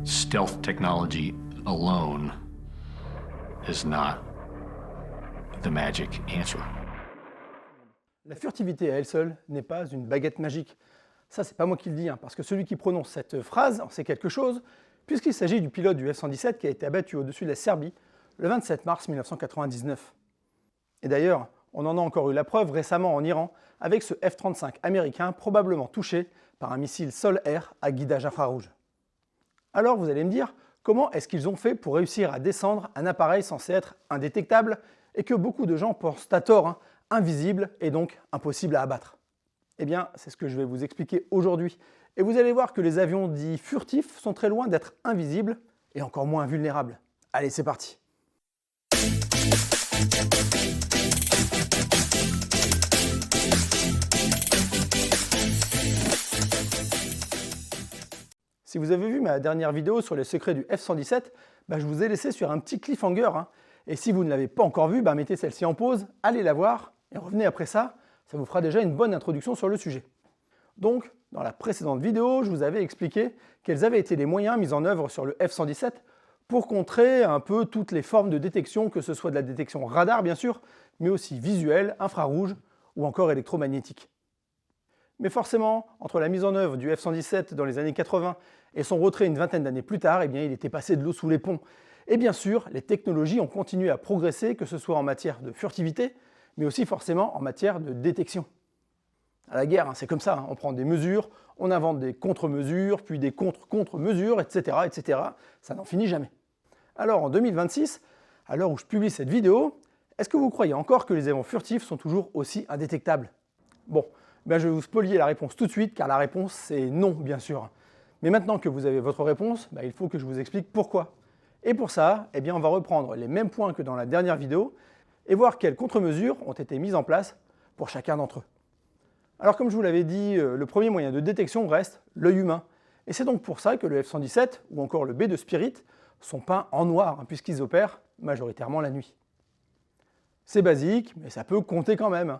stealth technology alone is not the magic answer. La furtivité à elle seule n'est pas une baguette magique. Ça, c'est pas moi qui le dis, parce que celui qui prononce cette phrase en sait quelque chose, puisqu'il s'agit du pilote du F-117 qui a été abattu au-dessus de la Serbie le 27 mars 1999. Et d'ailleurs, on en a encore eu la preuve récemment en Iran avec ce F-35 américain probablement touché par un missile sol-air à guidage infrarouge. Alors vous allez me dire, comment est-ce qu'ils ont fait pour réussir à descendre un appareil censé être indétectable et que beaucoup de gens pensent à tort, invisible et donc impossible à abattre? Eh bien, c'est ce que je vais vous expliquer aujourd'hui. Et vous allez voir que les avions dits furtifs sont très loin d'être invisibles et encore moins vulnérables. Allez, c'est parti! Si vous avez vu ma dernière vidéo sur les secrets du F-117, je vous ai laissé sur un petit cliffhanger. Et si vous ne l'avez pas encore vu, mettez celle-ci en pause, allez la voir et revenez après ça, ça vous fera déjà une bonne introduction sur le sujet. Donc, dans la précédente vidéo, je vous avais expliqué quels avaient été les moyens mis en œuvre sur le F-117 pour contrer un peu toutes les formes de détection, que ce soit de la détection radar bien sûr, mais aussi visuelle, infrarouge ou encore électromagnétique. Mais forcément, entre la mise en œuvre du F-117 dans les années 80 et son retrait une vingtaine d'années plus tard, il était passé de l'eau sous les ponts. Et bien sûr, les technologies ont continué à progresser, que ce soit en matière de furtivité, mais aussi forcément en matière de détection. À la guerre, c'est comme ça, on prend des mesures, on invente des contre-mesures, puis des contre-contre-mesures, etc., etc. Ça n'en finit jamais. Alors en 2026, à l'heure où je publie cette vidéo, est-ce que vous croyez encore que les avions furtifs sont toujours aussi indétectables? Bon, je vais vous spolier la réponse tout de suite, car la réponse c'est non, bien sûr. Mais maintenant que vous avez votre réponse, il faut que je vous explique pourquoi. Et pour ça, on va reprendre les mêmes points que dans la dernière vidéo et voir quelles contre-mesures ont été mises en place pour chacun d'entre eux. Alors comme je vous l'avais dit, le premier moyen de détection reste l'œil humain. Et c'est donc pour ça que le F-117 ou encore le B de Spirit sont peints en noir, puisqu'ils opèrent majoritairement la nuit. C'est basique, mais ça peut compter quand même.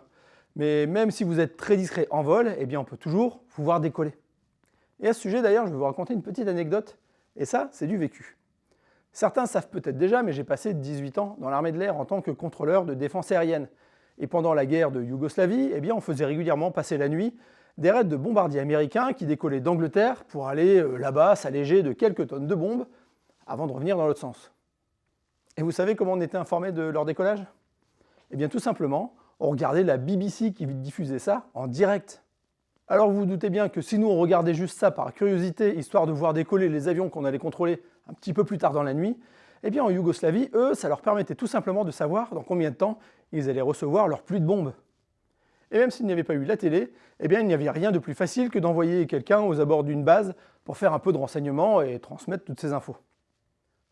Mais même si vous êtes très discret en vol, on peut toujours vous voir décoller. Et à ce sujet d'ailleurs, je vais vous raconter une petite anecdote, et ça, c'est du vécu. Certains savent peut-être déjà, mais j'ai passé 18 ans dans l'armée de l'air en tant que contrôleur de défense aérienne. Et pendant la guerre de Yougoslavie, on faisait régulièrement passer la nuit des raids de bombardiers américains qui décollaient d'Angleterre pour aller là-bas s'alléger de quelques tonnes de bombes avant de revenir dans l'autre sens. Et vous savez comment on était informé de leur décollage? Tout simplement, on regardait la BBC qui diffusait ça en direct. Alors vous vous doutez bien que si nous on regardait juste ça par curiosité, histoire de voir décoller les avions qu'on allait contrôler un petit peu plus tard dans la nuit, en Yougoslavie, eux, ça leur permettait tout simplement de savoir dans combien de temps ils allaient recevoir leur pluie de bombes. Et même s'il n'y avait pas eu la télé, il n'y avait rien de plus facile que d'envoyer quelqu'un aux abords d'une base pour faire un peu de renseignement et transmettre toutes ces infos.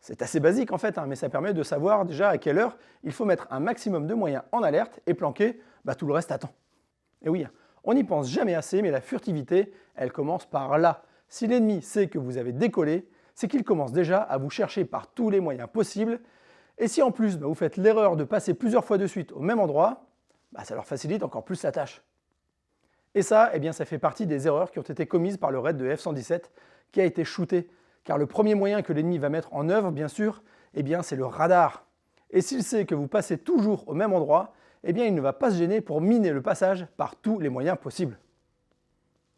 C'est assez basique en fait, mais ça permet de savoir déjà à quelle heure il faut mettre un maximum de moyens en alerte et planquer tout le reste à temps. Et oui, on n'y pense jamais assez, mais la furtivité, elle commence par là. Si l'ennemi sait que vous avez décollé, c'est qu'il commence déjà à vous chercher par tous les moyens possibles. Et si en plus vous faites l'erreur de passer plusieurs fois de suite au même endroit, ça leur facilite encore plus la tâche. Et ça, ça fait partie des erreurs qui ont été commises par le raid de F-117 qui a été shooté. Car le premier moyen que l'ennemi va mettre en œuvre, bien sûr, c'est le radar. Et s'il sait que vous passez toujours au même endroit, il ne va pas se gêner pour miner le passage par tous les moyens possibles.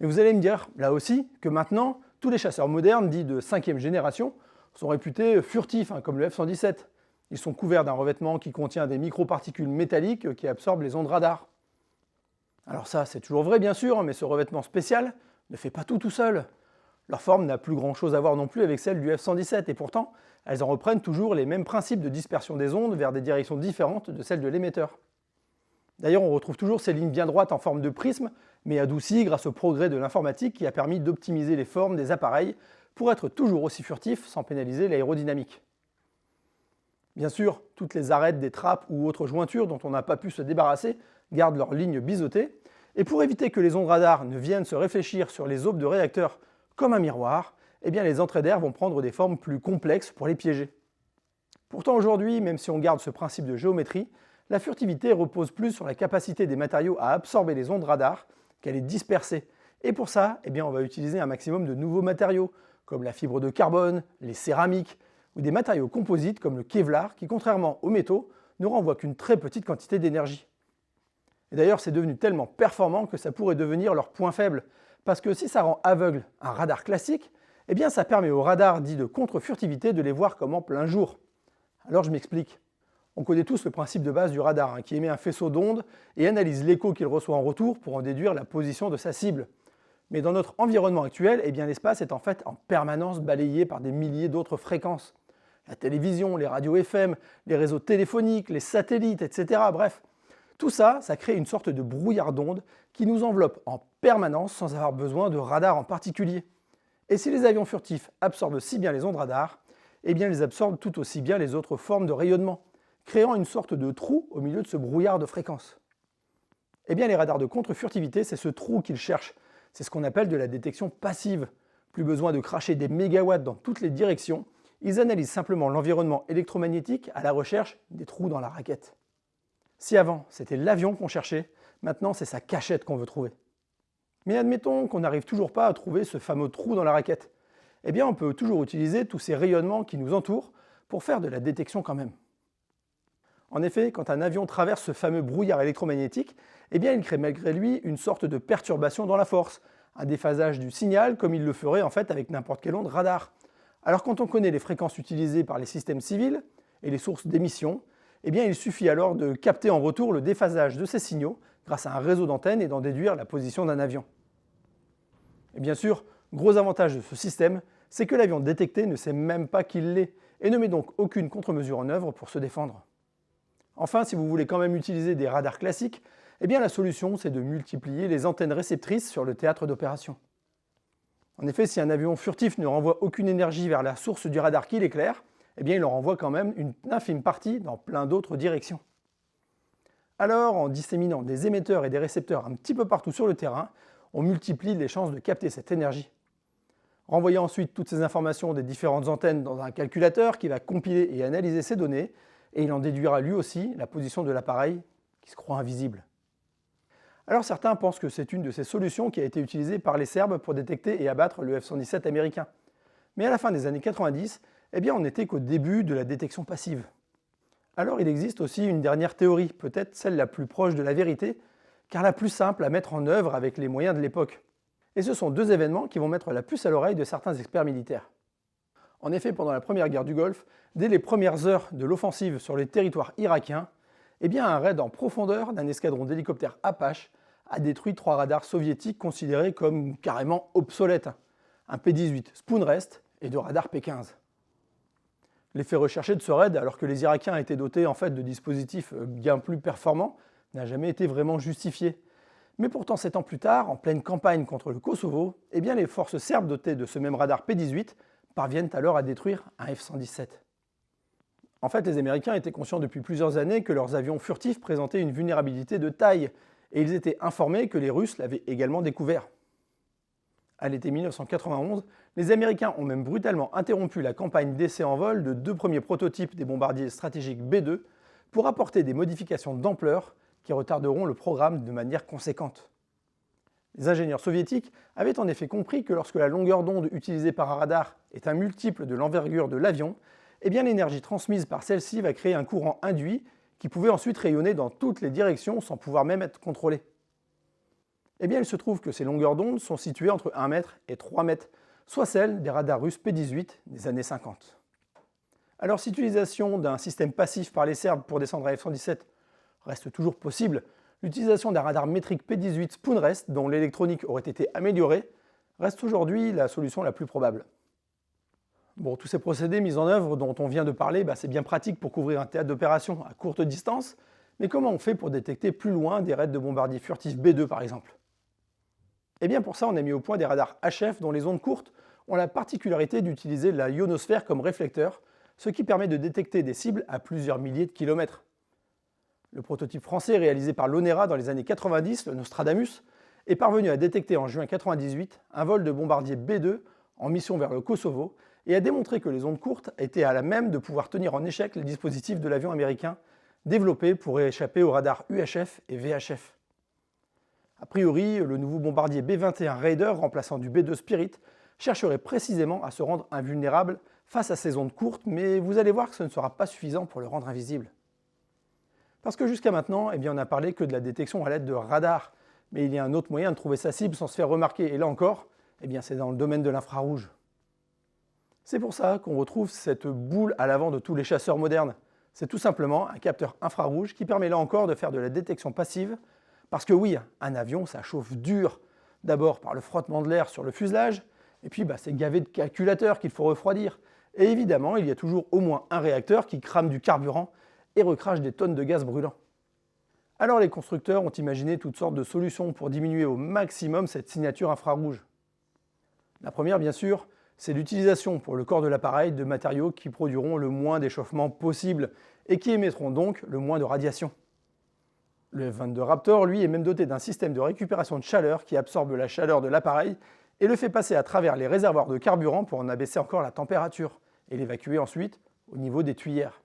Et vous allez me dire, là aussi, que maintenant, tous les chasseurs modernes, dits de 5e génération, sont réputés furtifs, comme le F-117. Ils sont couverts d'un revêtement qui contient des microparticules métalliques qui absorbent les ondes radar. Alors ça, c'est toujours vrai, bien sûr, mais ce revêtement spécial ne fait pas tout seul. Leur forme n'a plus grand-chose à voir non plus avec celle du F-117, et pourtant, elles en reprennent toujours les mêmes principes de dispersion des ondes vers des directions différentes de celles de l'émetteur. D'ailleurs, on retrouve toujours ces lignes bien droites en forme de prisme, mais adoucies grâce au progrès de l'informatique qui a permis d'optimiser les formes des appareils pour être toujours aussi furtifs sans pénaliser l'aérodynamique. Bien sûr, toutes les arêtes des trappes ou autres jointures dont on n'a pas pu se débarrasser gardent leurs lignes biseautées, et pour éviter que les ondes radar ne viennent se réfléchir sur les aubes de réacteurs comme un miroir, les entrées d'air vont prendre des formes plus complexes pour les piéger. Pourtant aujourd'hui, même si on garde ce principe de géométrie, la furtivité repose plus sur la capacité des matériaux à absorber les ondes radar qu'à les disperser. Et pour ça, on va utiliser un maximum de nouveaux matériaux, comme la fibre de carbone, les céramiques, ou des matériaux composites comme le Kevlar, qui contrairement aux métaux, ne renvoient qu'une très petite quantité d'énergie. Et d'ailleurs, c'est devenu tellement performant que ça pourrait devenir leur point faible, parce que si ça rend aveugle un radar classique, eh bien ça permet aux radars dits de contre-furtivité de les voir comme en plein jour. Alors je m'explique. On connaît tous le principe de base du radar, qui émet un faisceau d'ondes et analyse l'écho qu'il reçoit en retour pour en déduire la position de sa cible. Mais dans notre environnement actuel, eh bien l'espace est en fait en permanence balayé par des milliers d'autres fréquences. La télévision, les radios FM, les réseaux téléphoniques, les satellites, etc. Bref, tout ça, ça crée une sorte de brouillard d'ondes qui nous enveloppe en permanence sans avoir besoin de radar en particulier. Et si les avions furtifs absorbent si bien les ondes radar, eh bien ils absorbent tout aussi bien les autres formes de rayonnement, créant une sorte de trou au milieu de ce brouillard de fréquences. Eh bien les radars de contre-furtivité, c'est ce trou qu'ils cherchent. C'est ce qu'on appelle de la détection passive. Plus besoin de cracher des mégawatts dans toutes les directions, ils analysent simplement l'environnement électromagnétique à la recherche des trous dans la raquette. Si avant, c'était l'avion qu'on cherchait, maintenant c'est sa cachette qu'on veut trouver. Mais admettons qu'on n'arrive toujours pas à trouver ce fameux trou dans la raquette. Eh bien on peut toujours utiliser tous ces rayonnements qui nous entourent pour faire de la détection quand même. En effet, quand un avion traverse ce fameux brouillard électromagnétique, eh bien il crée malgré lui une sorte de perturbation dans la force, un déphasage du signal comme il le ferait en fait avec n'importe quelle onde radar. Alors quand on connaît les fréquences utilisées par les systèmes civils et les sources d'émission, eh bien il suffit alors de capter en retour le déphasage de ces signaux grâce à un réseau d'antennes et d'en déduire la position d'un avion. Et bien sûr, gros avantage de ce système, c'est que l'avion détecté ne sait même pas qu'il l'est et ne met donc aucune contre-mesure en œuvre pour se défendre. Enfin, si vous voulez quand même utiliser des radars classiques, eh bien la solution c'est de multiplier les antennes réceptrices sur le théâtre d'opération. En effet, si un avion furtif ne renvoie aucune énergie vers la source du radar qui l'éclaire, eh bien il en renvoie quand même une infime partie dans plein d'autres directions. Alors, en disséminant des émetteurs et des récepteurs un petit peu partout sur le terrain, on multiplie les chances de capter cette énergie. Renvoyant ensuite toutes ces informations des différentes antennes dans un calculateur qui va compiler et analyser ces données, et il en déduira lui aussi la position de l'appareil qui se croit invisible. Alors certains pensent que c'est une de ces solutions qui a été utilisée par les Serbes pour détecter et abattre le F-117 américain. Mais à la fin des années 90, eh bien on n'était qu'au début de la détection passive. Alors il existe aussi une dernière théorie, peut-être celle la plus proche de la vérité, car la plus simple à mettre en œuvre avec les moyens de l'époque. Et ce sont deux événements qui vont mettre la puce à l'oreille de certains experts militaires. En effet, pendant la première guerre du Golfe, dès les premières heures de l'offensive sur les territoires irakiens, eh bien un raid en profondeur d'un escadron d'hélicoptères Apache a détruit 3 radars soviétiques considérés comme carrément obsolètes, un P-18 Spoonrest et 2 radars P-15. L'effet recherché de ce raid, alors que les Irakiens étaient dotés en fait de dispositifs bien plus performants, n'a jamais été vraiment justifié. Mais pourtant, 7 ans plus tard, en pleine campagne contre le Kosovo, eh bien les forces serbes dotées de ce même radar P-18 parviennent alors à détruire un F-117. En fait, les Américains étaient conscients depuis plusieurs années que leurs avions furtifs présentaient une vulnérabilité de taille, et ils étaient informés que les Russes l'avaient également découvert. À l'été 1991, les Américains ont même brutalement interrompu la campagne d'essai en vol de 2 premiers prototypes des bombardiers stratégiques B-2 pour apporter des modifications d'ampleur qui retarderont le programme de manière conséquente. Les ingénieurs soviétiques avaient en effet compris que lorsque la longueur d'onde utilisée par un radar est un multiple de l'envergure de l'avion, eh bien l'énergie transmise par celle-ci va créer un courant induit qui pouvait ensuite rayonner dans toutes les directions sans pouvoir même être contrôlé. Eh bien il se trouve que ces longueurs d'onde sont situées entre 1 mètre et 3 mètres, soit celles des radars russes P-18 des années 50. Alors si l'utilisation d'un système passif par les Serbes pour descendre à F-117 reste toujours possible, l'utilisation d'un radar métrique P-18 Spoonrest, dont l'électronique aurait été améliorée, reste aujourd'hui la solution la plus probable. Bon, tous ces procédés mis en œuvre dont on vient de parler, c'est bien pratique pour couvrir un théâtre d'opération à courte distance, mais comment on fait pour détecter plus loin des raids de bombardiers furtifs B-2 par exemple? Eh bien pour ça, on a mis au point des radars HF dont les ondes courtes ont la particularité d'utiliser la ionosphère comme réflecteur, ce qui permet de détecter des cibles à plusieurs milliers de kilomètres. Le prototype français réalisé par l'ONERA dans les années 90, le Nostradamus, est parvenu à détecter en juin 1998 un vol de bombardier B-2 en mission vers le Kosovo et a démontré que les ondes courtes étaient à la même de pouvoir tenir en échec les dispositifs de l'avion américain développés pour échapper aux radars UHF et VHF. A priori, le nouveau bombardier B-21 Raider remplaçant du B-2 Spirit chercherait précisément à se rendre invulnérable face à ces ondes courtes, mais vous allez voir que ce ne sera pas suffisant pour le rendre invisible. Parce que jusqu'à maintenant, on n'a parlé que de la détection à l'aide de radars, mais il y a un autre moyen de trouver sa cible sans se faire remarquer, et là encore, c'est dans le domaine de l'infrarouge. C'est pour ça qu'on retrouve cette boule à l'avant de tous les chasseurs modernes. C'est tout simplement un capteur infrarouge qui permet là encore de faire de la détection passive, parce que oui, un avion, ça chauffe dur, d'abord par le frottement de l'air sur le fuselage, et puis c'est gavé de calculateurs qu'il faut refroidir. Et évidemment, il y a toujours au moins un réacteur qui crame du carburant et recrache des tonnes de gaz brûlant. Alors les constructeurs ont imaginé toutes sortes de solutions pour diminuer au maximum cette signature infrarouge. La première, bien sûr, c'est l'utilisation pour le corps de l'appareil de matériaux qui produiront le moins d'échauffement possible et qui émettront donc le moins de radiation. Le F-22 Raptor, lui, est même doté d'un système de récupération de chaleur qui absorbe la chaleur de l'appareil et le fait passer à travers les réservoirs de carburant pour en abaisser encore la température et l'évacuer ensuite au niveau des tuyères.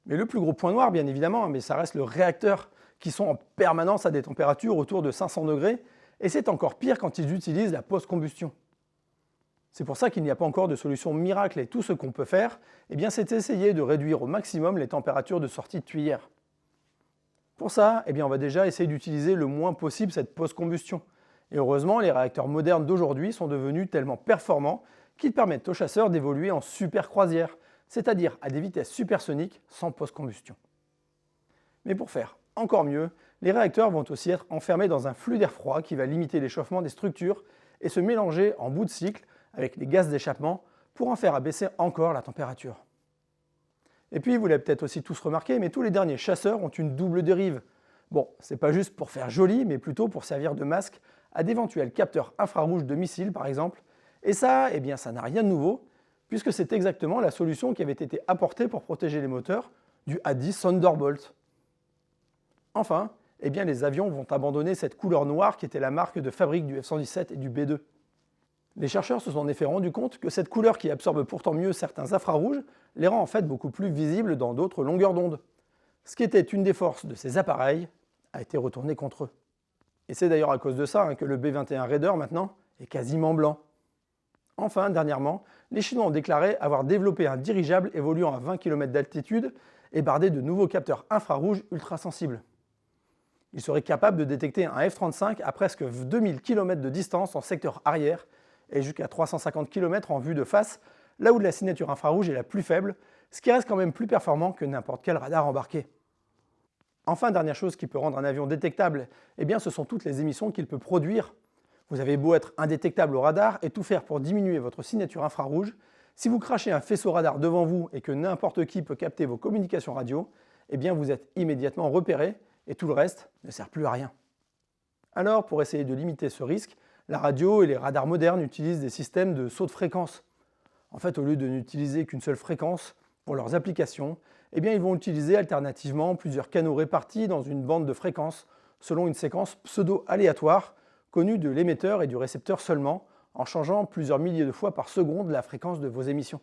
Mais le plus gros point noir, bien évidemment, ça reste le réacteur, qui sont en permanence à des températures autour de 500 degrés, et c'est encore pire quand ils utilisent la post-combustion. C'est pour ça qu'il n'y a pas encore de solution miracle, et tout ce qu'on peut faire, c'est essayer de réduire au maximum les températures de sortie de tuyère. Pour ça, on va déjà essayer d'utiliser le moins possible cette post-combustion. Et heureusement, les réacteurs modernes d'aujourd'hui sont devenus tellement performants qu'ils permettent aux chasseurs d'évoluer en supercroisière, c'est-à-dire à des vitesses supersoniques sans post-combustion. Mais pour faire encore mieux, les réacteurs vont aussi être enfermés dans un flux d'air froid qui va limiter l'échauffement des structures et se mélanger en bout de cycle avec les gaz d'échappement pour en faire abaisser encore la température. Et puis, vous l'avez peut-être aussi tous remarqué, mais tous les derniers chasseurs ont une double dérive. Bon, c'est pas juste pour faire joli, mais plutôt pour servir de masque à d'éventuels capteurs infrarouges de missiles, par exemple. Et ça, ça n'a rien de nouveau, puisque c'est exactement la solution qui avait été apportée pour protéger les moteurs du A-10 Thunderbolt. Enfin, les avions vont abandonner cette couleur noire qui était la marque de fabrique du F-117 et du B-2. Les chercheurs se sont en effet rendus compte que cette couleur qui absorbe pourtant mieux certains infrarouges les rend en fait beaucoup plus visibles dans d'autres longueurs d'onde. Ce qui était une des forces de ces appareils a été retourné contre eux. Et c'est d'ailleurs à cause de ça que le B-21 Raider maintenant est quasiment blanc. Enfin, dernièrement, les Chinois ont déclaré avoir développé un dirigeable évoluant à 20 km d'altitude et bardé de nouveaux capteurs infrarouges ultrasensibles. Il serait capable de détecter un F-35 à presque 2000 km de distance en secteur arrière et jusqu'à 350 km en vue de face, là où la signature infrarouge est la plus faible, ce qui reste quand même plus performant que n'importe quel radar embarqué. Enfin, dernière chose qui peut rendre un avion détectable, ce sont toutes les émissions qu'il peut produire. Vous avez beau être indétectable au radar et tout faire pour diminuer votre signature infrarouge, si vous crachez un faisceau radar devant vous et que n'importe qui peut capter vos communications radio, vous êtes immédiatement repéré et tout le reste ne sert plus à rien. Alors, pour essayer de limiter ce risque, la radio et les radars modernes utilisent des systèmes de saut de fréquence. En fait, au lieu de n'utiliser qu'une seule fréquence pour leurs applications, ils vont utiliser alternativement plusieurs canaux répartis dans une bande de fréquences selon une séquence pseudo-aléatoire connue de l'émetteur et du récepteur seulement, en changeant plusieurs milliers de fois par seconde la fréquence de vos émissions.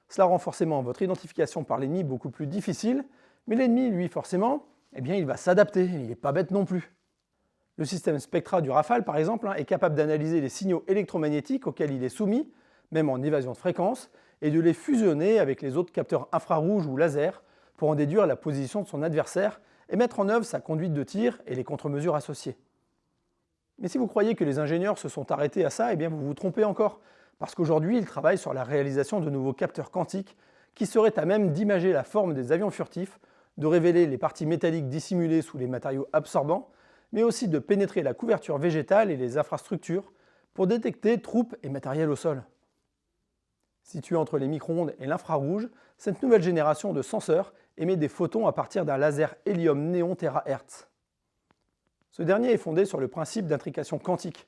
Cela rend forcément votre identification par l'ennemi beaucoup plus difficile, mais l'ennemi, lui, forcément, il va s'adapter, il n'est pas bête non plus. Le système Spectra du Rafale, par exemple, est capable d'analyser les signaux électromagnétiques auxquels il est soumis, même en évasion de fréquence, et de les fusionner avec les autres capteurs infrarouges ou laser pour en déduire la position de son adversaire et mettre en œuvre sa conduite de tir et les contre-mesures associées. Mais si vous croyez que les ingénieurs se sont arrêtés à ça, vous vous trompez encore, parce qu'aujourd'hui, ils travaillent sur la réalisation de nouveaux capteurs quantiques qui seraient à même d'imager la forme des avions furtifs, de révéler les parties métalliques dissimulées sous les matériaux absorbants, mais aussi de pénétrer la couverture végétale et les infrastructures pour détecter troupes et matériel au sol. Située entre les micro-ondes et l'infrarouge, cette nouvelle génération de senseurs émet des photons à partir d'un laser hélium-néon TH. Ce dernier est fondé sur le principe d'intrication quantique.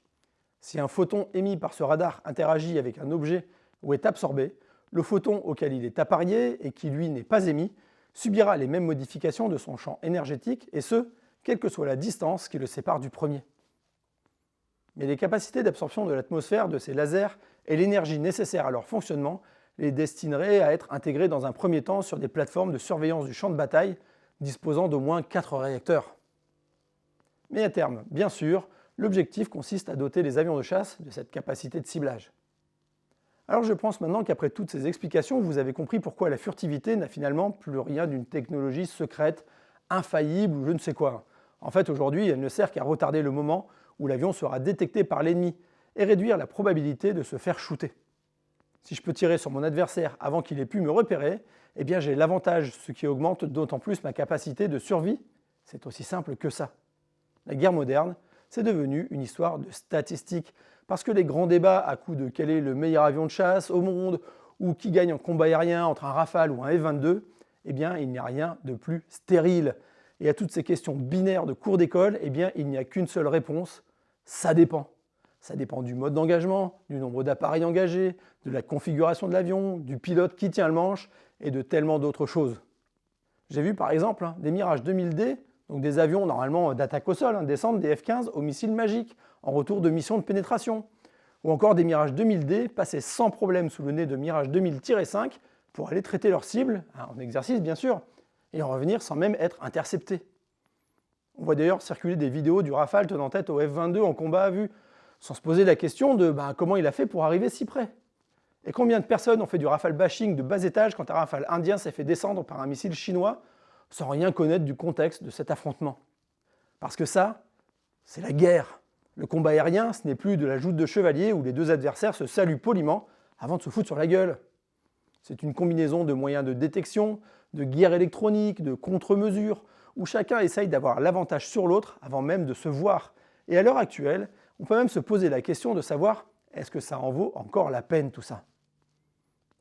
Si un photon émis par ce radar interagit avec un objet ou est absorbé, le photon auquel il est apparié et qui lui n'est pas émis subira les mêmes modifications de son champ énergétique et ce, quelle que soit la distance qui le sépare du premier. Mais les capacités d'absorption de l'atmosphère de ces lasers et l'énergie nécessaire à leur fonctionnement les destineraient à être intégrés dans un premier temps sur des plateformes de surveillance du champ de bataille disposant d'au moins 4 réacteurs. Mais à terme, bien sûr, L'objectif consiste à doter les avions de chasse de cette capacité de ciblage. Alors je pense maintenant qu'après toutes ces explications, vous avez compris pourquoi la furtivité n'a finalement plus rien d'une technologie secrète, infaillible ou je ne sais quoi. En fait, aujourd'hui, elle ne sert qu'à retarder le moment où l'avion sera détecté par l'ennemi et réduire la probabilité de se faire shooter. Si je peux tirer sur mon adversaire avant qu'il ait pu me repérer, eh bien j'ai l'avantage, ce qui augmente d'autant plus ma capacité de survie. C'est aussi simple que ça. La guerre moderne, c'est devenu une histoire de statistiques, parce que les grands débats à coup de quel est le meilleur avion de chasse au monde, ou qui gagne en combat aérien entre un Rafale ou un F-22, eh bien il n'y a rien de plus stérile. Et à toutes ces questions binaires de cours d'école, eh bien il n'y a qu'une seule réponse, ça dépend. Ça dépend du mode d'engagement, du nombre d'appareils engagés, de la configuration de l'avion, du pilote qui tient le manche et de tellement d'autres choses. J'ai vu par exemple des Mirage 2000D, donc des avions normalement d'attaque au sol, descendre des F-15 au missile magique en retour de mission de pénétration. Ou encore des Mirage 2000D passer sans problème sous le nez de Mirage 2000-5 pour aller traiter leur cible, en exercice bien sûr, et en revenir sans même être interceptés. On voit d'ailleurs circuler des vidéos du Rafale tenant tête au F-22 en combat à vue, sans se poser la question de comment il a fait pour arriver si près. Et combien de personnes ont fait du Rafale bashing de bas étage quand un Rafale indien s'est fait descendre par un missile chinois sans rien connaître du contexte de cet affrontement. Parce que ça, c'est la guerre. Le combat aérien, ce n'est plus de la joute de chevalier où les deux adversaires se saluent poliment avant de se foutre sur la gueule. C'est une combinaison de moyens de détection, de guerre électronique, de contre-mesures, où chacun essaye d'avoir l'avantage sur l'autre avant même de se voir. Et à l'heure actuelle, on peut même se poser la question de savoir est-ce que ça en vaut encore la peine tout ça?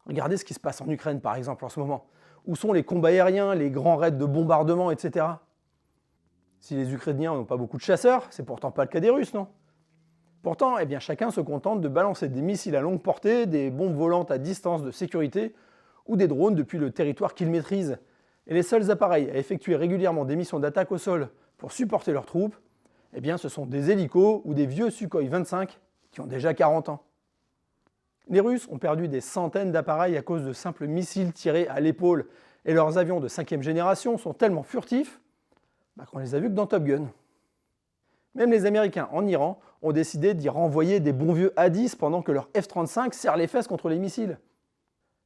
Regardez ce qui se passe en Ukraine par exemple en ce moment. Où sont les combats aériens, les grands raids de bombardement, etc. Si les Ukrainiens n'ont pas beaucoup de chasseurs, c'est pourtant pas le cas des Russes, non? Pourtant, eh bien, chacun se contente de balancer des missiles à longue portée, des bombes volantes à distance de sécurité ou des drones depuis le territoire qu'ils maîtrisent. Et les seuls appareils à effectuer régulièrement des missions d'attaque au sol pour supporter leurs troupes, eh bien, ce sont des hélicos ou des vieux Sukhoi 25 qui ont déjà 40 ans. Les Russes ont perdu des centaines d'appareils à cause de simples missiles tirés à l'épaule et leurs avions de 5e génération sont tellement furtifs qu'on les a vus que dans Top Gun. Même les Américains en Iran ont décidé d'y renvoyer des bons vieux A-10 pendant que leur F-35 serre les fesses contre les missiles.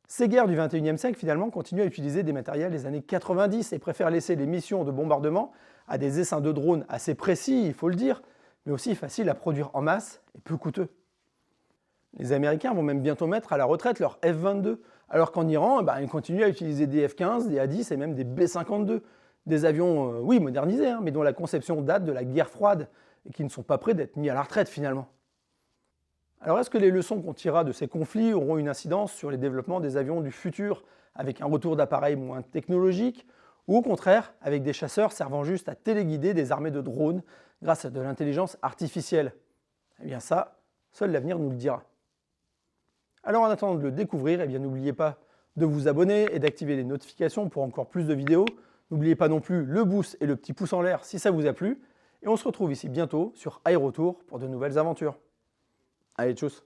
Ces guerres du 21e siècle finalement continuent à utiliser des matériels des années 90 et préfèrent laisser les missions de bombardement à des essaims de drones assez précis, il faut le dire, mais aussi faciles à produire en masse et peu coûteux. Les Américains vont même bientôt mettre à la retraite leur F-22, alors qu'en Iran, ils continuent à utiliser des F-15, des A-10 et même des B-52, des avions, oui, modernisés, mais dont la conception date de la guerre froide et qui ne sont pas prêts d'être mis à la retraite finalement. Alors est-ce que les leçons qu'on tirera de ces conflits auront une incidence sur les développements des avions du futur, avec un retour d'appareils moins technologiques, ou au contraire, avec des chasseurs servant juste à téléguider des armées de drones grâce à de l'intelligence artificielle? Eh bien ça, seul l'avenir nous le dira. Alors en attendant de le découvrir, eh bien n'oubliez pas de vous abonner et d'activer les notifications pour encore plus de vidéos. N'oubliez pas non plus le boost et le petit pouce en l'air si ça vous a plu. Et on se retrouve ici bientôt sur Aérotour pour de nouvelles aventures. Allez, tchuss!